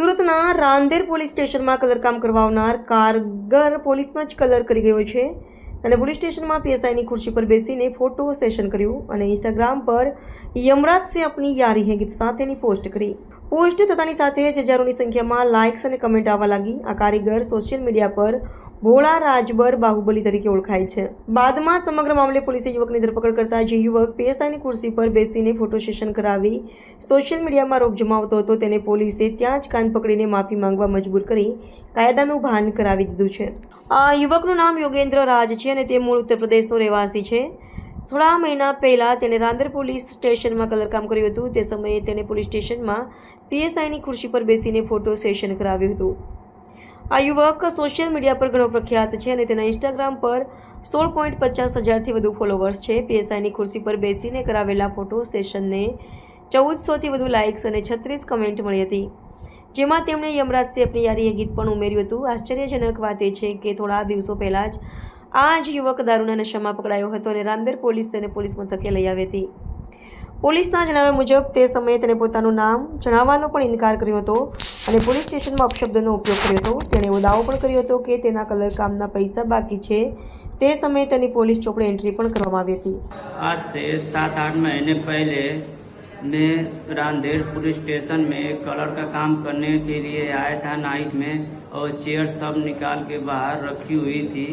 સુરતના રાંદેર પોલીસ સ્ટેશનમાં કલરકામ કરવા આવનાર કારગર પોલીસનો જ કલર કરી ગયો છે અને પોલીસ સ્ટેશનમાં પીએસઆઈની ખુરશી પર બેસીને ફોટો સેશન કર્યું અને ઇન્સ્ટાગ્રામ પર યમરાજ સે અપની યારી હે ગીત સાથેની પોસ્ટ કરી. પોસ્ટ થતાની સાથે જ હજારોની સંખ્યામાં લાઇક્સ અને કમેન્ટ આવવા લાગી. આ કારીગર સોશિયલ મીડિયા પર ભોળા રાજબર બાહુબલી તરીકે ઓળખાય છે. બાદમાં સમગ્ર મામલે પોલીસે યુવકની ધરપકડ કરતા જે યુવક પીએસઆઈની ખુરશી પર બેસીને ફોટો સેશન કરાવી સોશિયલ મીડિયામાં રોક જમાવતો હતો તેને પોલીસે ત્યાં જ કાન પકડીને માફી માંગવા મજબૂર કરી કાયદાનું ભાન કરાવી દીધું છે. આ યુવકનું નામ યોગેન્દ્ર રાજ છે અને તે મૂળ ઉત્તર પ્રદેશનો રહેવાસી છે. થોડા મહિના પહેલાં તેણે રાંદેર પોલીસ સ્ટેશનમાં કલરકામ કર્યું હતું. તે સમયે તેણે પોલીસ સ્ટેશનમાં પીએસઆઈની ખુરશી પર બેસીને ફોટો સેશન કરાવ્યું હતું. આ યુવક સોશિયલ મીડિયા પર ઘણો પ્રખ્યાત છે અને તેના ઇન્સ્ટાગ્રામ પર 16.50,000થી વધુ ફોલોવર્સ છે. પીએસઆઈની ખુરશી પર બેસીને કરાવેલા ફોટો સેશનને 1400થી વધુ લાઇક્સ અને 36 કમેન્ટ મળી હતી, જેમાં તેમણે યમરાજ સે અપની યારી હે ગીત પણ ઉમેર્યું હતું. આશ્ચર્યજનક વાત એ છે કે થોડા દિવસો પહેલાં જ આ જ યુવક દારૂના નશામાં પકડાયો હતો અને રાંદેર પોલીસ તેને પોલીસ મથકે લઈ આવી હતી. પોલીસના જણાવ્યા મુજબ તે સમયે તેણે પોતાનું નામ જણાવવાનો પણ ઇનકાર કર્યો હતો અને પોલીસ સ્ટેશનમાં અપશબ્દનો ઉપયોગ કર્યો હતો. તેણે એવો દાવો પણ કર્યો હતો કે તેના કલરકામના પૈસા બાકી છે. તે સમયે તેની પોલીસ ચોપડે એન્ટ્રી પણ કરવામાં આવી હતી. आज से 7-8 महीने पहले मैं रांदेर पुलिस स्टेशन में कलर का काम करने के लिए आया था नाइट में और चेयर सब निकाल के बाहर रखी हुई थी.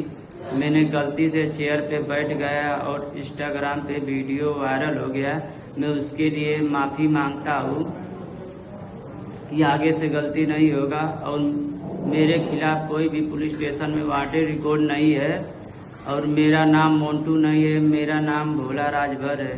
मैंने गलती से चेयर पे बैठ गया और इंस्टाग्राम पे वीडियो वायरल हो गया. मैं उसके लिए माफ़ी मांगता हूँ कि आगे से गलती नहीं होगा और मेरे खिलाफ कोई भी पुलिस स्टेशन में वांटेड रिकॉर्ड नहीं है और मेरा नाम मोन्टू नहीं है, मेरा नाम भोला राजभर है.